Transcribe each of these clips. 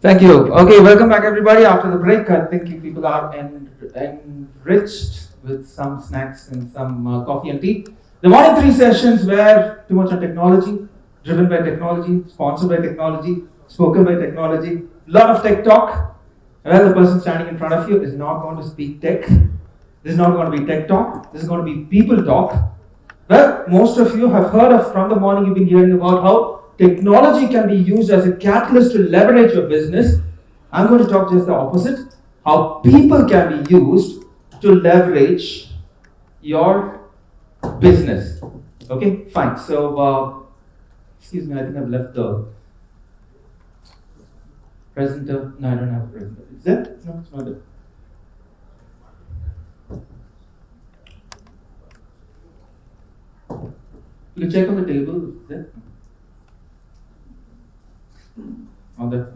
Thank you. Okay, welcome back everybody. After the break, I think you people are enriched with some snacks and some coffee and tea. The morning three sessions were too much on technology, driven by technology, sponsored by technology, spoken by technology, lot of tech talk. Well, the person standing in front of you is not going to speak tech. This is not going to be tech talk. This is going to be people talk. Well, most of you have heard of from the morning you've been hearing about how technology can be used as a catalyst to leverage your business. I'm going to talk just the opposite. How people can be used to leverage your business. Okay, fine. So, excuse me, I think I've left the presenter. No, I don't have a presenter. Is that? No, it's not there. You can check on the table. Is there? On that.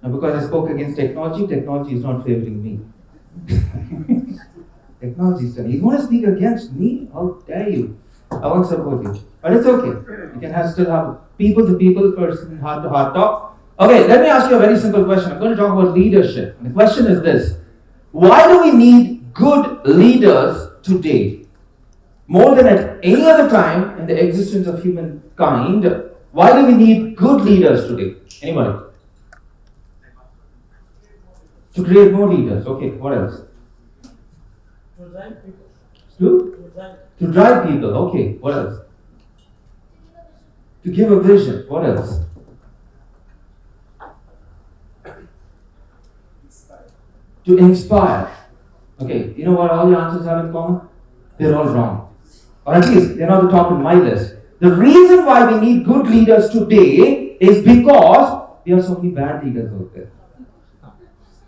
Now, because I spoke against technology, technology is not favoring me. Technology is telling you want to speak against me? How dare you? I won't support you. But it's okay. You can still have people to people, person, heart to heart talk. Okay, let me ask you a very simple question. I'm going to talk about leadership. And the question is this: why do we need good leaders today? More than at any other time in the existence of humankind, why do we need good leaders today? Anybody? To create more leaders. Okay, what else? To drive people. To drive people. Okay, what else? To give a vision. What else? To inspire. Okay, you know what all the answers have in common? They're all wrong. Or at least they're not the top in my list. The reason why we need good leaders today is because there are so many bad leaders out there.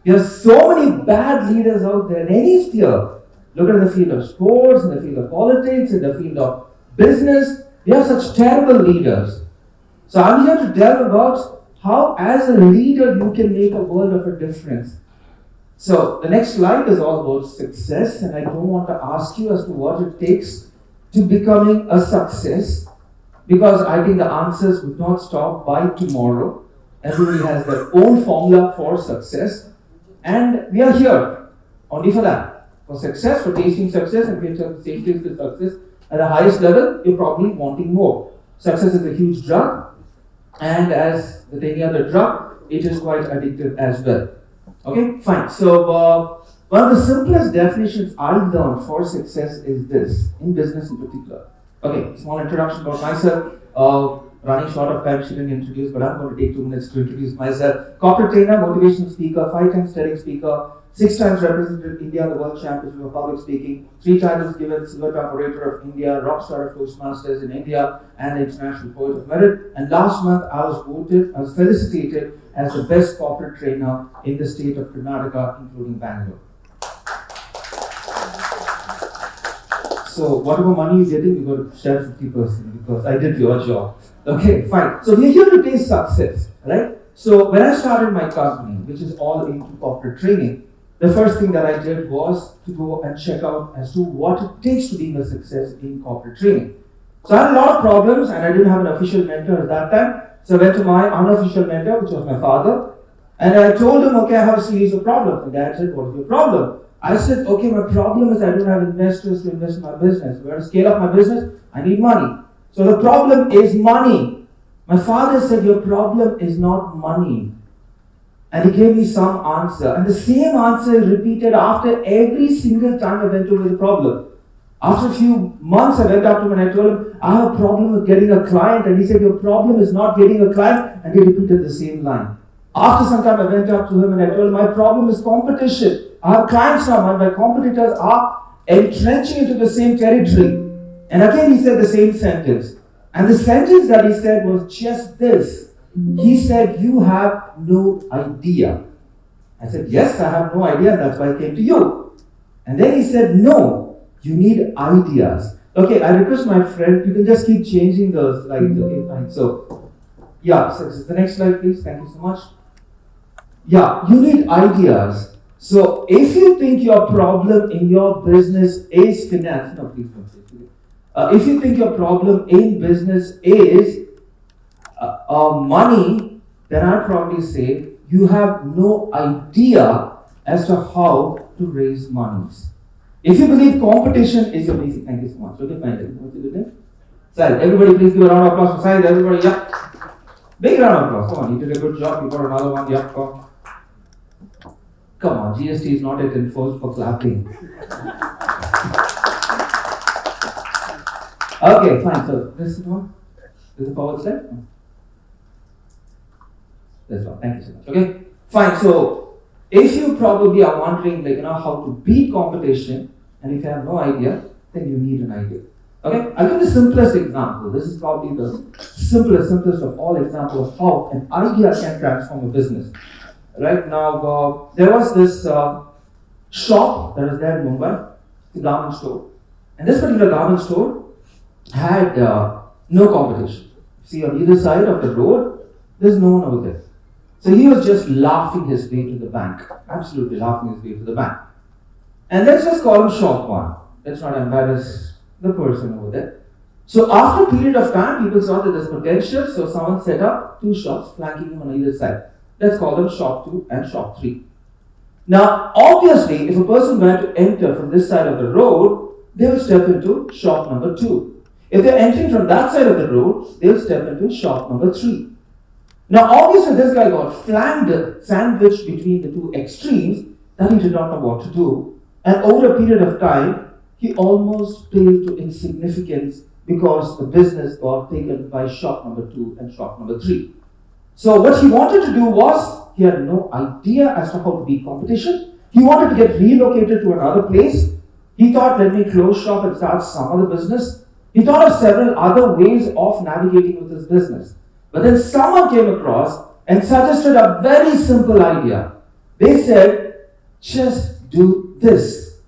There are so many bad leaders out there in any sphere. Look at the field of sports, in the field of politics, in the field of business. We have such terrible leaders. So I'm here to tell about how as a leader you can make a world of a difference. So the next slide is all about success, and I don't want to ask you as to what it takes to becoming a success, because I think the answers would not stop by tomorrow. Everybody has their own formula for success, and we are here only for that. For success, for tasting success, and if you're tasting the success at the highest level, you're probably wanting more. Success is a huge drug, and as with any other drug, it is quite addictive as well. Okay, fine. So, one of the simplest definitions I learned for success is this, in business in particular. Okay, small introduction about myself. Running short of time, shouldn't introduce, but I'm going to take 2 minutes to introduce myself. Corporate trainer, motivational speaker, 5 times TEDx speaker, 6 times represented India in the World Championship of Public Speaking, 3 times given Silver Cup Orator of India, Rockstar of Toastmasters in India, and International Poet of Merit. And last month I was felicitated as the best corporate trainer in the state of Karnataka, including Bangalore. So whatever money you're getting, you got to share 50% because I did your job. Okay, fine. So we're here to taste success, right? So when I started my company, which is all into corporate training, the first thing that I did was to go and check out as to what it takes to be a success in corporate training. So I had a lot of problems, and I didn't have an official mentor at that time. So I went to my unofficial mentor, which was my father, and I told him, okay, I have a series of problems. And Dad said, what is your problem? I said, okay, my problem is I don't have investors to invest in my business. If I want to scale up my business, I need money. So the problem is money. My father said, your problem is not money. And he gave me some answer. And the same answer is repeated after every single time I went over the problem. After a few months, I went up to him and I told him, I have a problem with getting a client. And he said, your problem is not getting a client. And he repeated the same line. After some time, I went up to him and I told him, my problem is competition. I have clients now, and my competitors are entrenching into the same territory. And again, he said the same sentence. And the sentence that he said was just this. He said, you have no idea. I said, yes, I have no idea, and that's why I came to you. And then he said, no, you need ideas. Okay, I request my friend, you can just keep changing the slides. Okay, fine. So, yeah, so the next slide, please. Thank you so much. Yeah, you need ideas. So if you think your problem in your business is finance, no, please don't say it. If you think your problem in business is money, then I'd probably say you have no idea as to how to raise monies. If you believe competition is your basic, thank you so much. Okay, fine. What you doing? Side, everybody please give a round of applause for Side. Everybody, yeah. Big round of applause. Come on, you did a good job. You got another one. Yeah, come on, GST is not yet enforced for clapping. Okay, fine. So this is one. This is the forward step. That's one. Thank you so much. Okay, fine. So if you probably are wondering, like, how to beat competition, and if you have no idea, then you need an idea. Okay, I'll give the simplest example. This is probably the simplest of all examples of how an idea can transform a business. Right now, there was this shop that was there in Mumbai, the garment store, and this particular garment store had no competition. See, on either side of the road, there's no one over there. So he was just laughing his way to the bank, absolutely laughing his way to the bank. And let's just call him shop one. Let's not embarrass the person over there. So after a period of time, people saw that there's potential, so someone set up 2 shops flanking him on either side. Let's call them shop 2 and shop 3. Now, obviously, if a person were to enter from this side of the road, they will step into shop number 2. If they're entering from that side of the road, they'll step into shop number 3. Now, obviously, this guy got flanked, sandwiched between the 2 extremes, that he did not know what to do. And over a period of time, he almost paled to insignificance because the business got taken by shop number 2 and shop number 3. So what he wanted to do was, he had no idea as to how to beat competition. He wanted to get relocated to another place. He thought, let me close shop and start some other business. He thought of several other ways of navigating with his business. But then someone came across and suggested a very simple idea. They said, just do this.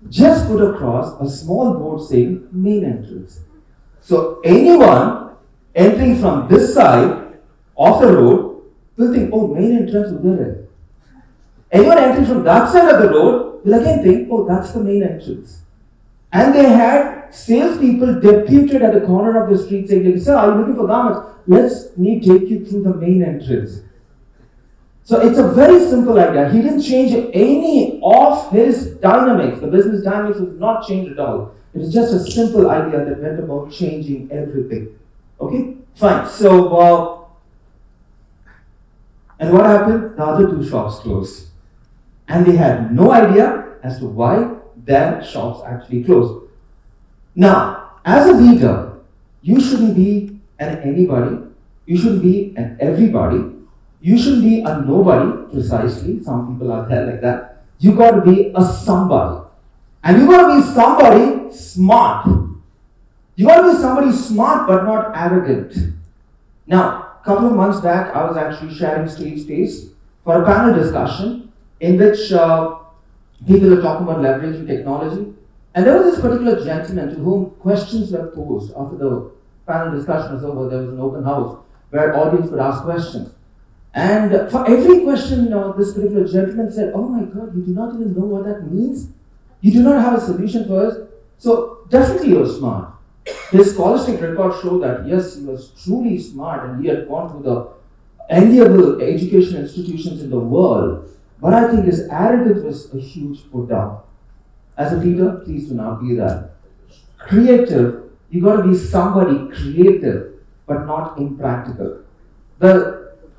Just put across a small board saying main entrance. So anyone entering from this side of the road will think, oh, main entrance is there. Anyone entering from that side of the road will again think, oh, that's the main entrance. And they had salespeople deputed at the corner of the street saying, sir, are you looking for garments? Let me take you through the main entrance. So it's a very simple idea. He didn't change any of his dynamics. The business dynamics was not changed at all. It was just a simple idea that went about changing everything. Okay? Fine. So, and what happened? The other 2 shops closed. And they had no idea as to why their shops actually closed. Now, as a leader, you shouldn't be an anybody. You shouldn't be an everybody. You shouldn't be a nobody, precisely. Some people are there like that. You got to be a somebody. And you got to be somebody smart. You got to be somebody smart but not arrogant. Now, a couple of months back, I was actually sharing stage space for a panel discussion in which people were talking about leveraging technology. And there was this particular gentleman to whom questions were posed after the panel discussion was over. There was an open house where audience could ask questions. And for every question, this particular gentleman said, oh my God, you do not even know what that means? You do not have a solution for us? So definitely you're smart. His scholastic records show that yes, he was truly smart and he had gone to the enviable education institutions in the world. But I think his arrogance was a huge put down. As a leader, please do not be that. Creative, you got to be somebody creative, but not impractical.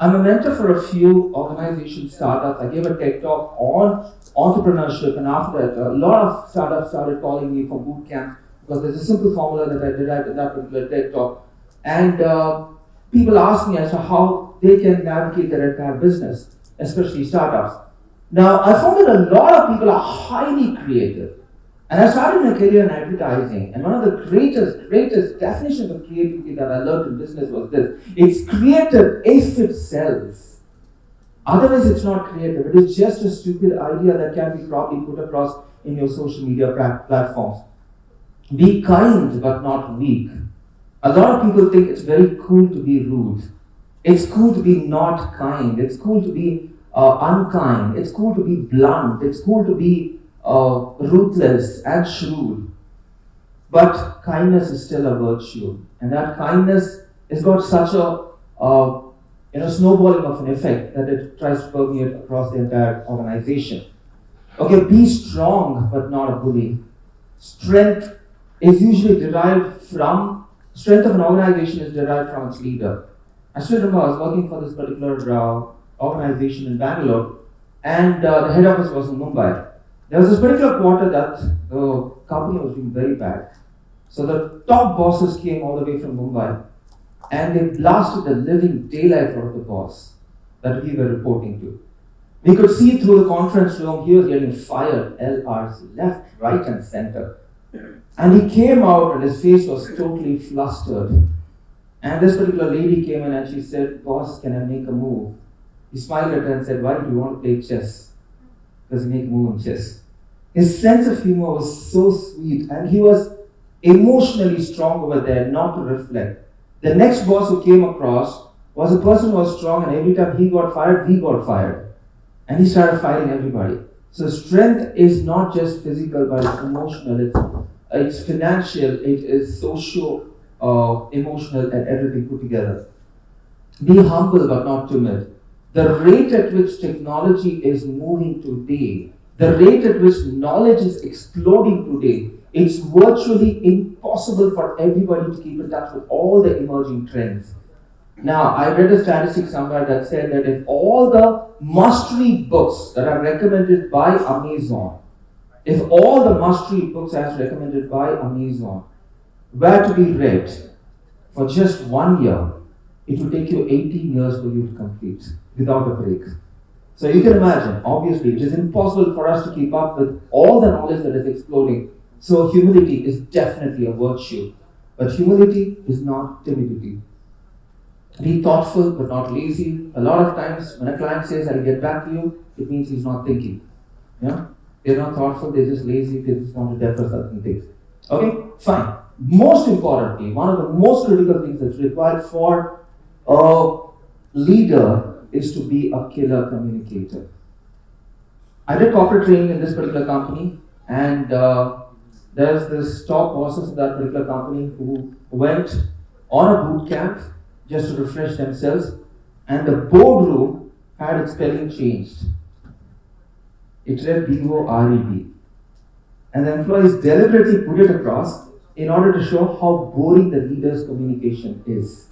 I'm a mentor for a few organization startups. I gave a TED talk on entrepreneurship, and after that, a lot of startups started calling me for boot camp because there's a simple formula that I derived in that particular TED talk. And people ask me as to how they can navigate their entire business, especially startups. Now, I found that a lot of people are highly creative. And I started my career in advertising, and one of the greatest definitions of creativity that I learned in business was this. It's creative if it sells. Otherwise, it's not creative. It is just a stupid idea that can be probably put across in your social media platforms. Be kind, but not weak. A lot of people think it's very cool to be rude. It's cool to be not kind. It's cool to be unkind. It's cool to be blunt. It's cool to be ruthless and shrewd. But kindness is still a virtue, and that kindness has got such a snowballing of an effect that it tries to permeate across the entire organization. Okay, be strong but not a bully. Strength is usually strength of an organization is derived from its leader. I still remember I was working for this particular organization in Bangalore, and the head office was in Mumbai. There was this particular quarter that the company was doing very bad. So the top bosses came all the way from Mumbai, and they blasted the living daylight out of the boss that we were reporting to. We could see through the conference room he was getting fired, LRs, left, right, and center. And he came out and his face was totally flustered. And this particular lady came in and she said, "Boss, can I make a move?" He smiled at her and said, "Why do you want to play chess?" Because he make a move in chess. His sense of humor was so sweet, and he was emotionally strong over there, not to reflect. The next boss who came across was a person who was strong, and every time he got fired, we got fired. And he started fighting everybody. So strength is not just physical, but it's emotional, it's financial, it is social, emotional, and everything put together. Be humble but not timid. The rate at which technology is moving today, the rate at which knowledge is exploding today, it's virtually impossible for everybody to keep in touch with all the emerging trends. Now, I read a statistic somewhere that said that if all the must-read books that are recommended by Amazon, if all the must-read books as recommended by Amazon were to be read for just 1 year, it would take you 18 years for you to complete without a break. So you can imagine, obviously, it is impossible for us to keep up with all the knowledge that is exploding. So humility is definitely a virtue. But humility is not timidity. Be thoughtful but not lazy. A lot of times when a client says, "I'll get back to you," it means he's not thinking. Yeah? They're not thoughtful, they're just lazy, they just want to defer certain things. Okay, fine. Most importantly, one of the most critical things that's required for a leader is to be a killer communicator. I did corporate training in this particular company, and there's this top bosses of that particular company who went on a boot camp just to refresh themselves, and the boardroom had its spelling changed. It read BORED. And the employees deliberately put it across in order to show how boring the leader's communication is.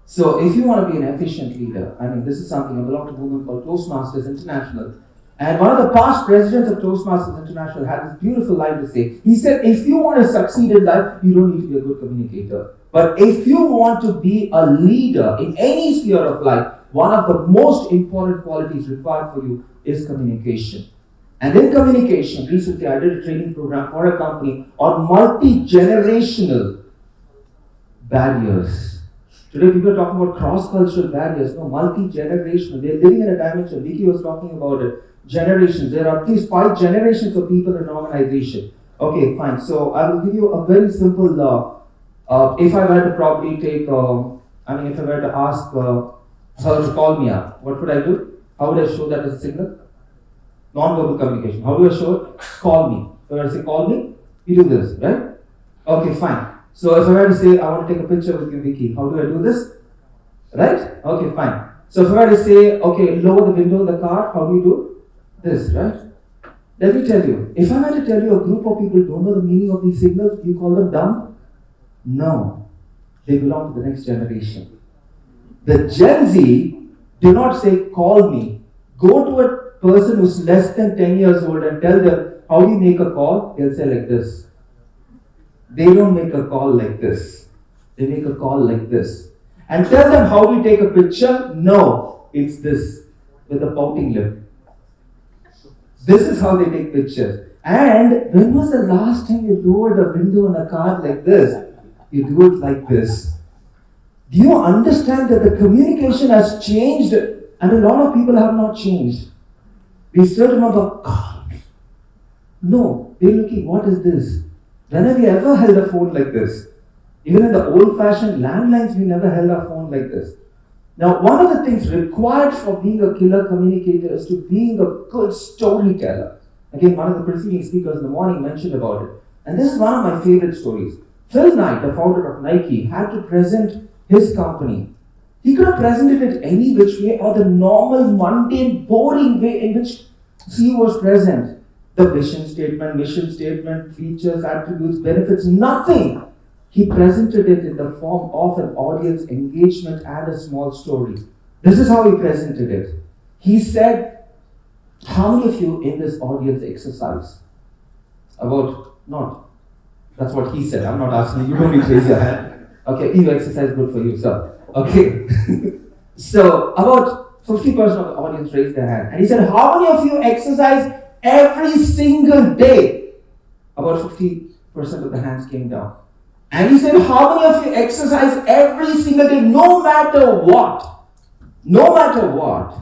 So if you want to be an efficient leader, this is something, I belong to a movement called Toastmasters International. And one of the past presidents of Toastmasters International had this beautiful line to say. He said, if you want to succeed in life, you don't need to be a good communicator. But if you want to be a leader in any sphere of life, one of the most important qualities required for you is communication. And in communication, recently I did a training program for a company on multi-generational barriers. Today people are talking about cross-cultural barriers, no, multi-generational. They're living in a dimension. Vicky was talking about it. Generations. There are at least 5 generations of people in an organization. Okay, fine. So I will give you a very simple if I were to probably take, if I were to ask her to call me up, what would I do? How would I show that as a signal? Non-verbal communication. How do I show it? Call me. If I were to say call me, you do this, right? Okay, fine. So if I were to say I want to take a picture with you, Vicky, how do I do this? Right? Okay, fine. So if I were to say, okay, lower the window of the car, how do you do? This, right? Let me tell you, if I were to tell you a group of people don't know the meaning of these signals, you call them dumb? No. They belong to the next generation. The Gen Z do not say, call me. Go to a person who's less than 10 years old and tell them, how do you make a call? They'll say like this. They don't make a call like this. They make a call like this. And tell them, how do you take a picture? No, it's this, with a pouting lip. This is how they take pictures. And when was the last time you lowered a window on a car like this? You do it like this. Do you understand that the communication has changed and a lot of people have not changed? We still remember, call me. No, they're looking, what is this? When have you ever held a phone like this? Even in the old-fashioned landlines, we never held our phone like this. Now, one of the things required for being a killer communicator is to being a good storyteller. Again, one of the preceding speakers in the morning mentioned about it. And this is one of my favorite stories. Phil Knight, the founder of Nike, had to present his company. He could have presented it any which way or the normal, mundane, boring way in which CEO was present. The vision statement, mission statement, features, attributes, benefits, nothing. He presented it in the form of an audience engagement and a small story. This is how he presented it. He said, how many of you in this audience exercise? About, not. That's what he said. I'm not asking you. You don't need to raise your hand. Okay, you exercise, good for you, sir. Okay. So, about 50% of the audience raised their hand. And he said, how many of you exercise every single day? About 50% of the hands came down. And he said, how many of you exercise every single day, no matter what? No matter what.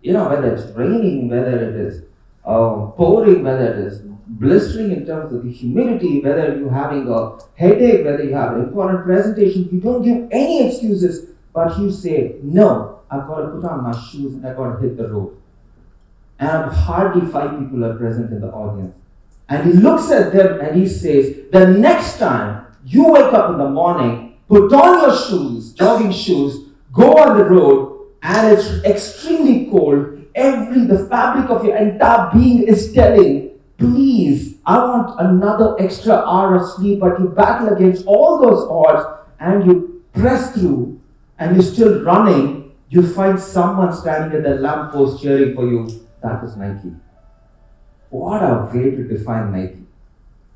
You know, whether it's raining, whether it is pouring, whether it is blistering in terms of the humidity, whether you're having a headache, whether you have an important presentation, you don't give any excuses, but you say, no, I've got to put on my shoes and I've got to hit the road. And hardly 5 people are present in the audience. And he looks at them and he says, the next time you wake up in the morning, put on your shoes, jogging shoes, go on the road, and it's extremely cold. The fabric of your entire being is telling, please, I want another extra hour of sleep, but you battle against all those odds and you press through and you're still running. You find someone standing at the lamppost cheering for you. That is Nike. What a way to define Nike.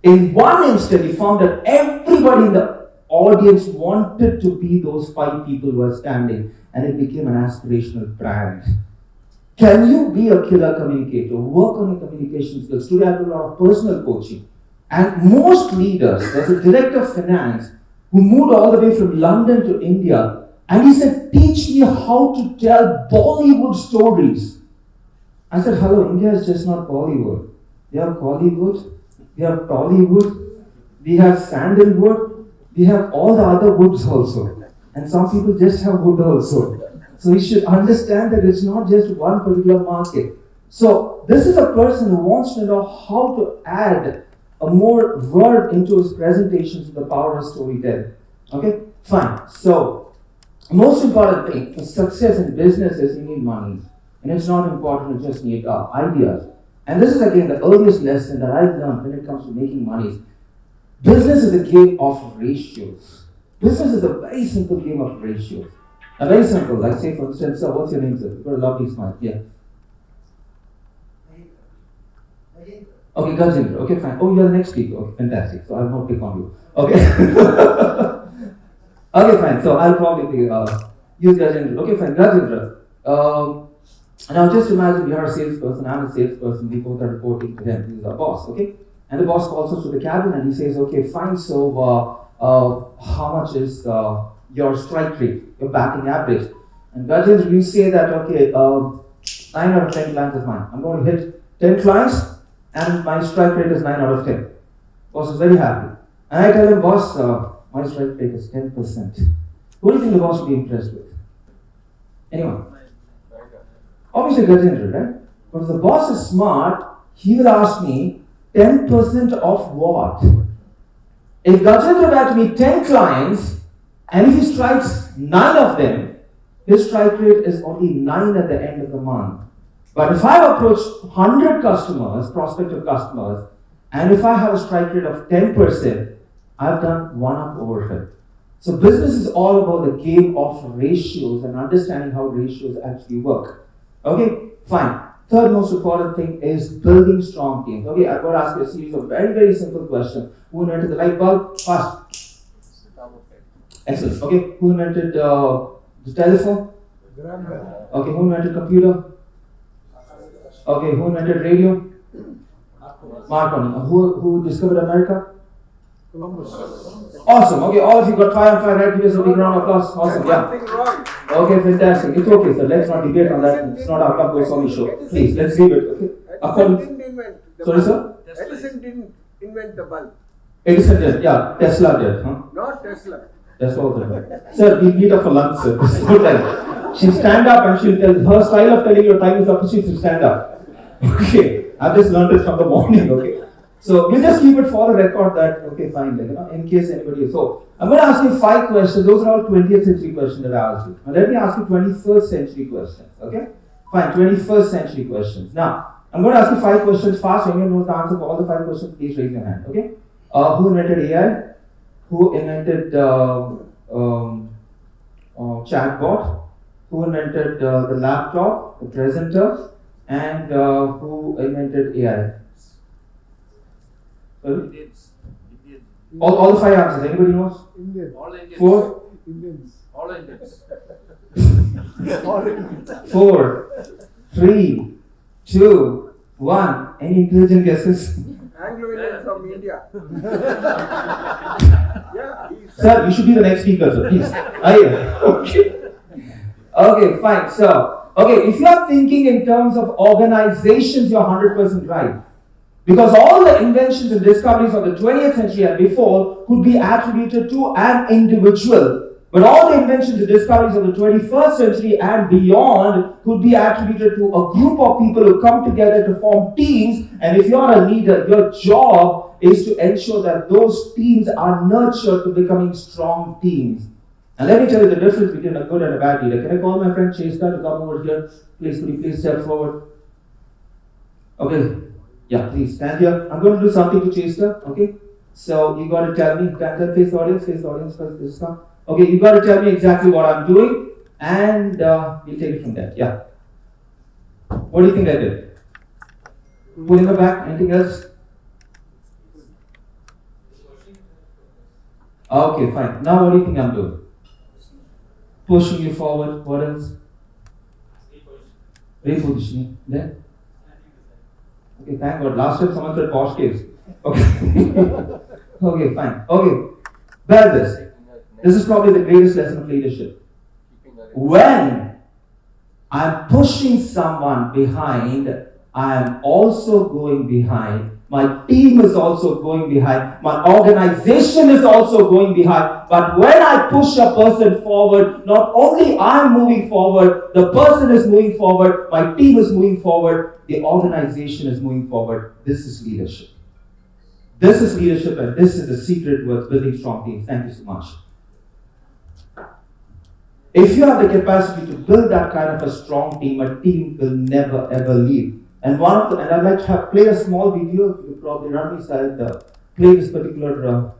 In one instant, he found that everybody in the audience wanted to be those 5 people who were standing, and it became an aspirational brand. Can you be a killer communicator? Work on your communication skills. Today I do a lot of personal coaching. And most leaders, there's a director of finance who moved all the way from London to India, and he said, teach me how to tell Bollywood stories. I said, hello, India is just not Bollywood. We have Hollywood, we have Tollywood, we have sandalwood, we have all the other woods also. And some people just have wood also. So you should understand that it's not just one particular market. So this is a person who wants to know how to add a more word into his presentations with the power of storytelling. Okay, fine. So most important thing for success in business is you need money. And it's not important to just need ideas. And this is again the earliest lesson that I've learned when it comes to making money. Business is a game of ratios. Business is a very simple game of ratios. A very simple, like say for instance, sir, what's your name, sir? You've got a lovely smile. Yeah. Okay, Gajendra. Okay, fine. Oh, you're the next speaker. Okay, fantastic. So I'll not pick on you. Okay. Okay, fine. So I'll probably use Gajendra. Okay, fine. Gajendra. Now just imagine you're a salesperson, I'm a salesperson, we both are reporting to him, he's our boss, okay? And the boss calls us to the cabin and he says, okay, fine, so how much is your strike rate, your batting average? And Gajendra, you say that, okay, 9 out of 10 clients is mine. I'm going to hit 10 clients and my strike rate is 9 out of 10. Boss is very happy. And I tell him, boss, my strike rate is 10%. Who do you think the boss will be impressed with? Anyone? Obviously Gajendra, right? But if the boss is smart, he will ask me 10% of what? If Gajendra had to meet 10 clients and if he strikes 9 of them, his strike rate is only 9 at the end of the month. But if I have approached 100 customers, prospective customers, and if I have a strike rate of 10%, I've done 1 up overhead. So business is all about the game of ratios and understanding how ratios actually work. Okay, fine. Third most important thing is building strong teams. Okay, I've got to ask you a series of very, very simple questions. Who invented the light bulb? Fast. Excellent. Okay, who invented the telephone? Okay, who invented computer? Okay, who invented radio? Marconi. Who discovered America? Columbus. Awesome. Okay, all of you got 5 and 5 right. Give us a big round of applause. Awesome. Yeah. Okay, fantastic. It's okay, sir. Let's not debate on that. It's not our Cup Goes On show. Please, let's leave it. Okay. Edison didn't invent the Sorry, bulb. sir? Edison didn't invent the bulb. Edison did. Yeah, Tesla did. Huh? Not Tesla. That's all. Sir, we meet up for lunch, sir. It's no time. She'll stand up and she'll tell, her style of telling your time is up, she's to stand up. Okay, I've just learned it from the morning, okay. So we'll just keep it for the record that, okay, fine, in case anybody is. So I'm going to ask you 5 questions. Those are all 20th century questions that I asked you. Now let me ask you 21st century questions, okay? Fine, 21st century questions. Now, I'm going to ask you 5 questions fast. When you know the answer for all the 5 questions, please raise your hand, okay? Who invented AI? Who invented chatbot? Who invented the laptop, the presenter? And who invented AI? Sorry? All the 5 answers. Anybody knows? Indian. All Indians. 4, Indians. All Indians. All Indians. 4, 3, 2, 1. Any intelligent guesses? Anglo-Indian from India. Yeah, he's Sir, you should be the next speaker, sir, please. Okay. Okay, fine. So, okay, if you are thinking in terms of organizations, you're 100% right. Because all the inventions and discoveries of the 20th century and before could be attributed to an individual. But all the inventions and discoveries of the 21st century and beyond could be attributed to a group of people who come together to form teams. And if you're a leader, your job is to ensure that those teams are nurtured to becoming strong teams. And let me tell you the difference between a good and a bad leader. Can I call my friend Chester to come over here? Please, could you please step forward? Okay. Yeah, please stand here. I'm going to do something to Chester. Okay. So you got to tell me. Can face the audience? Face the audience first. This time. Okay, you got to tell me exactly what I'm doing, and we'll take it from there. Yeah. What do you think I did? Pulling her back. Anything else? Okay, fine. Now what do you think I'm doing? Pushing you forward. What else? Repositioning. Then? Okay, thank God. Last time someone said posh caves. Okay. Okay, fine. Okay. Bear this. This is probably the greatest lesson of leadership. When I'm pushing someone behind, I am also going behind. My team is also going behind. My organization is also going behind. But when I push a person forward, not only I'm moving forward, the person is moving forward, my team is moving forward, the organization is moving forward. This is leadership. This is leadership, and this is the secret towards building strong teams. Thank you so much. If you have the capacity to build that kind of a strong team, a team will never ever leave. And I'd like to play a small video. You probably run me side play this particular.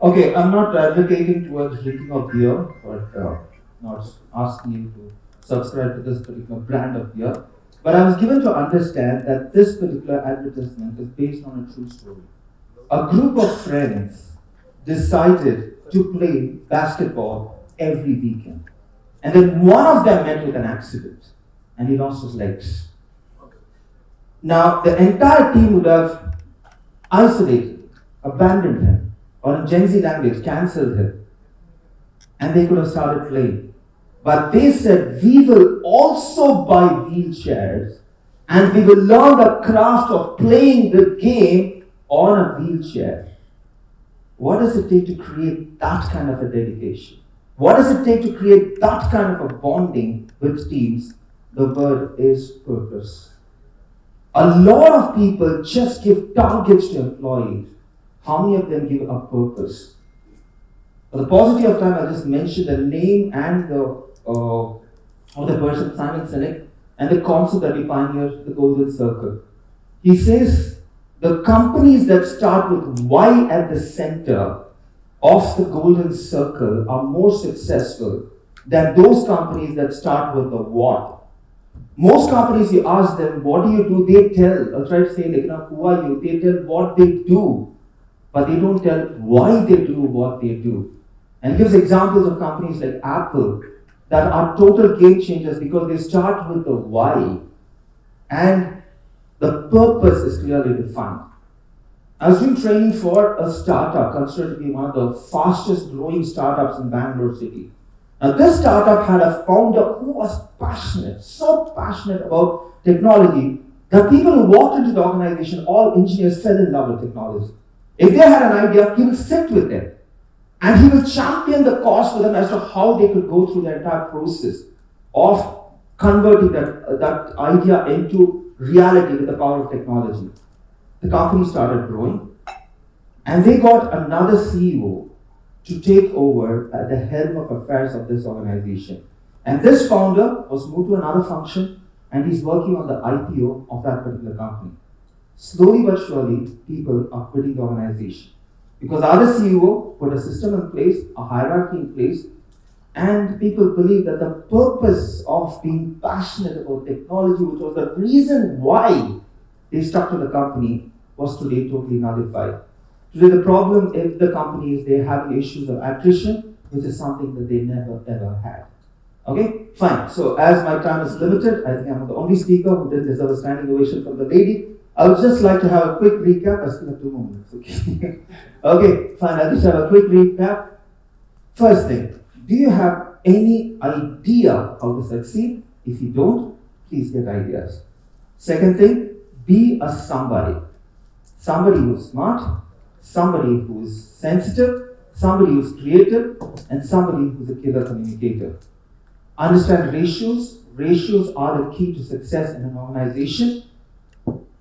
Okay, I'm not advocating towards drinking of beer, but not asking you to subscribe to this particular brand of beer. But I was given to understand that this particular advertisement is based on a true story. A group of friends decided to play basketball every weekend. And then one of them met with an accident and he lost his legs. Now, the entire team would have isolated, abandoned him, or in Gen Z language, cancelled him. And they could have started playing. But they said, we will also buy wheelchairs and we will learn the craft of playing the game on a wheelchair. What does it take to create that kind of a dedication? What does it take to create that kind of a bonding with teams? The word is purpose. A lot of people just give targets to employees. How many of them give a purpose? For the paucity of time, I'll just mention the name and the person, Simon Sinek. and the concept that he pioneered, the Golden Circle. He says the companies that start with Y at the center of the Golden Circle are more successful than those companies that start with the what. Most companies, you ask them, what do you do? They tell, I'll try to say, like, who are you? They tell what they do, but they don't tell why they do what they do. And gives examples of companies like Apple that are total game changers because they start with the why and the purpose is clearly defined. I was doing training for a startup considered to be one of the fastest growing startups in Bangalore city. Now, this startup had a founder who was passionate, so passionate about technology that people who walked into the organization, all engineers, fell in love with technology. If they had an idea, he would sit with them and he will champion the cause for them as to how they could go through the entire process of converting that idea into reality with the power of technology. The company started growing and they got another CEO to take over at the helm of affairs of this organization. And this founder was moved to another function and he's working on the IPO of that particular company. Slowly but surely, people are quitting the organization because the other CEO put a system in place, a hierarchy in place, and people believe that the purpose of being passionate about technology, which was the reason why they stuck to the company, was today totally nullified. Today the problem is the company is they have issues of attrition, which is something that they never ever had. Okay, fine. So as my time is limited, I think I'm the only speaker who didn't deserve a standing ovation from the lady. I would just like to have a quick recap. I still have 2 more minutes. Okay. Okay, fine. I'll just have a quick recap. First thing, do you have any idea how to succeed? If you don't, please get ideas. Second thing, be a somebody. Somebody who's smart, somebody who's sensitive, somebody who's creative, and somebody who's a killer communicator. Understand ratios. Ratios are the key to success in an organization.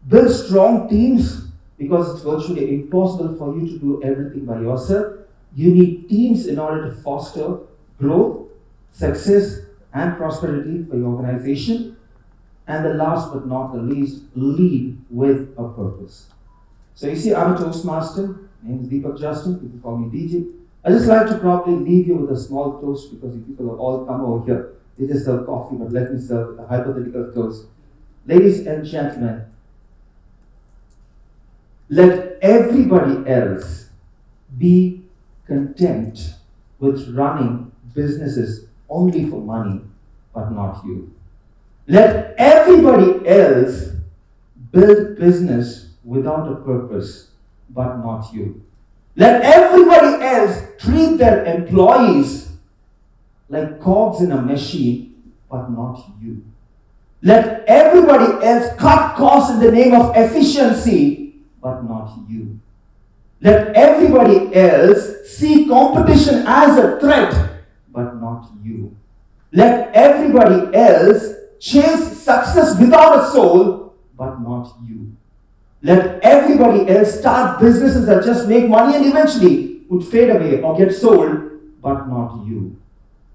Build strong teams because it's virtually impossible for you to do everything by yourself. You need teams in order to foster growth, success, and prosperity for your organization. And the last but not the least, lead with a purpose. So you see, I'm a Toastmaster. My name is Deepak Justin. People call me DJ. I just like to probably leave you with a small toast because you people have all come over here. They just serve coffee, but let me serve a hypothetical toast. Ladies and gentlemen, let everybody else be content with running businesses only for money, but not you. Let everybody else build business without a purpose, but not you. Let everybody else treat their employees like cogs in a machine, but not you. Let everybody else cut costs in the name of efficiency, but not you. Let everybody else see competition as a threat, but not you. Let everybody else chase success without a soul, but not you. Let everybody else start businesses that just make money and eventually would fade away or get sold, but not you.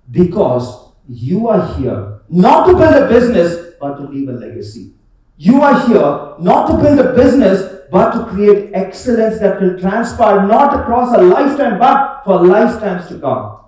Because you are here not to build a business, but to leave a legacy. You are here not to build a business, but to create excellence that will transpire not across a lifetime, but for lifetimes to come.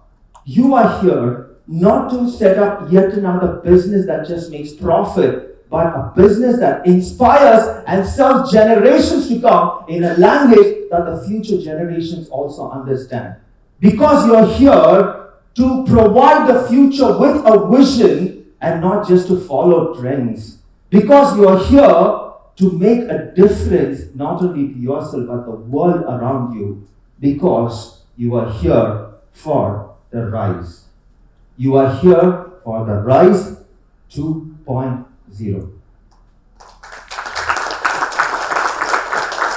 You are here not to set up yet another business that just makes profit, but a business that inspires and serves generations to come in a language that the future generations also understand. Because you're here to provide the future with a vision and not just to follow trends. Because you're here to make a difference not only to yourself but the world around you. Because you are here for the rise. You are here for the rise 2.0.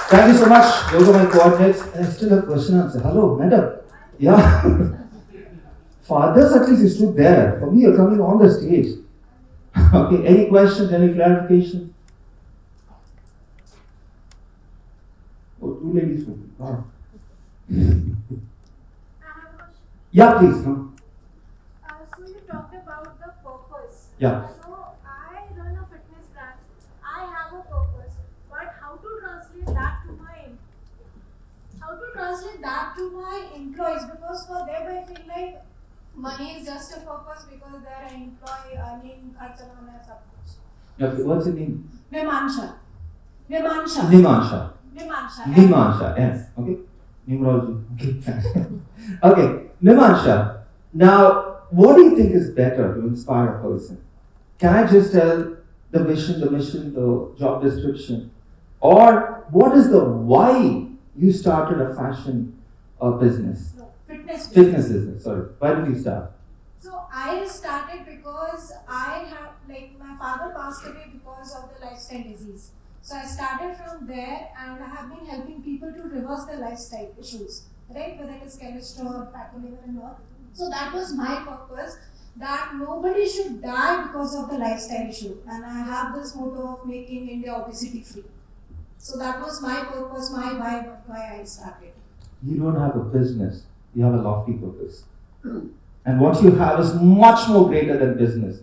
Thank you so much. Those are my coordinates. And I still have a question and answer. Hello, madam. Yeah. For others, at least you stood there. For me, you're coming on the stage. Okay, any questions, any clarifications? Oh, 2 ladies. Wow. I have a question. Yeah, please. No? So you talked about the purpose. Yeah. So I run to my employees, because for them I feel like money is just a purpose because they are an employee earning kharcha hona hai sab kuch. Okay, what's your name? Nimansha. Nimansha. Nimansha, yes. Okay. Numerology. Okay. Okay, Nimansha. Now, what do you think is better to inspire a person? Can I just tell the vision, the mission, the job description? Or what is the why you started a fashion business? No, fitness business, sorry. Why did you start? So I started because I have, like, my father passed away because of the lifestyle disease. So I started from there, and I have been helping people to reverse their lifestyle issues, right? Whether it is cholesterol, fatty liver and all. So that was my purpose, that nobody should die because of the lifestyle issue. And I have this motto of making India obesity free. So that was my purpose, my why I started. You don't have a business, you have a lofty purpose. And what you have is much more greater than business.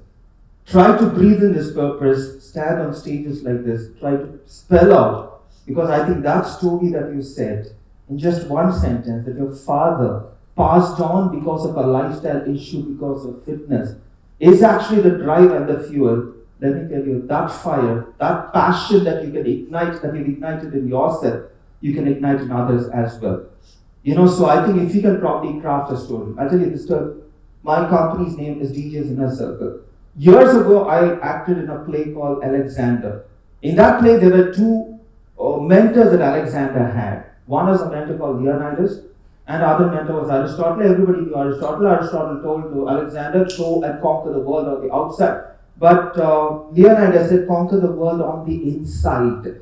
Try to breathe in this purpose, stand on stages like this, try to spell out, because I think that story that you said in just one sentence, that your father passed on because of a lifestyle issue, because of fitness, is actually the drive and the fuel. Let me tell you, that fire, that passion that you can ignite, that you've ignited in yourself, you can ignite in others as well. So I think if you can probably craft a story. I'll tell you this story. My company's name is DJ's Inner Circle. Years ago, I acted in a play called Alexander. In that play, there were two mentors that Alexander had. One was a mentor called Leonidas, and the other mentor was Aristotle. Everybody knew Aristotle. Aristotle told to Alexander, go and conquer the world on the outside. But Leonidas said, conquer the world on the inside.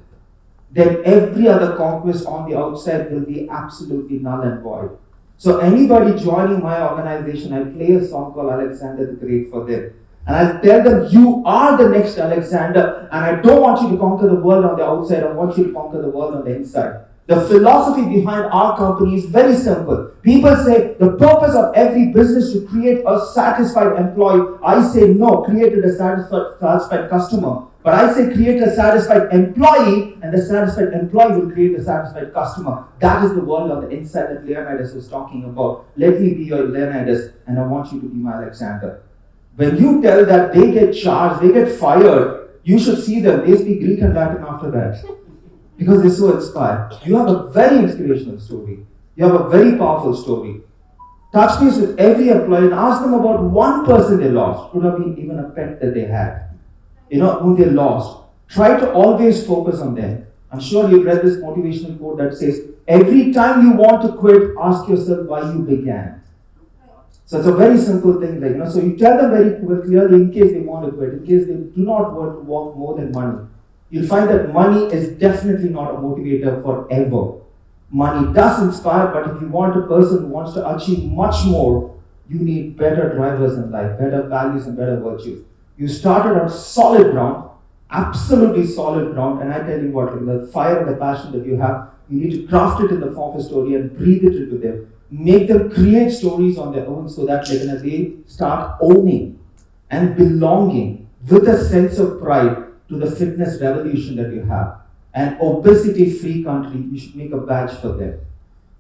Then every other conquest on the outside will be absolutely null and void. So anybody joining my organization, I play a song called Alexander the Great for them. And I'll tell them, you are the next Alexander, and I don't want you to conquer the world on the outside, I want you to conquer the world on the inside. The philosophy behind our company is very simple. People say the purpose of every business to create a satisfied employee. I say no, create a satisfied customer. But I say create a satisfied employee, and the satisfied employee will create a satisfied customer. That is the world on the inside that Leonidas was talking about. Let me be your Leonidas, and I want you to be my Alexander. When you tell that they get charged, they get fired, you should see them. They speak Greek and Latin after that. Because they're so inspired. You have a very inspirational story. You have a very powerful story. Touch base with every employee and ask them about one person they lost. Could have been even a pet that they had. Whom they lost. Try to always focus on them. I'm sure you've read this motivational quote that says, every time you want to quit, ask yourself why you began. So it's a very simple thing. So you tell them very clearly in case they want to quit, in case they do not want to want more than money. You'll find that money is definitely not a motivator forever. Money does inspire, but if you want a person who wants to achieve much more, you need better drivers in life, better values and better virtues. You started on solid ground, absolutely solid ground, and I tell you what, the fire and the passion that you have, you need to craft it in the form of a story and breathe it into them. Make them create stories on their own so that they start owning and belonging with a sense of pride to the fitness revolution that you have. An obesity-free country, you should make a badge for them.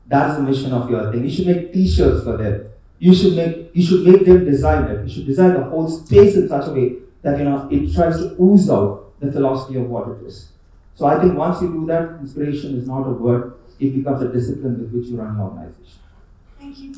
That's the mission of your thing. You should make t-shirts for them. You should make them design it. You should design the whole space in such a way that it tries to ooze out the philosophy of what it is. So I think once you do that, inspiration is not a word, it becomes a discipline with which you run your organization. Thank you.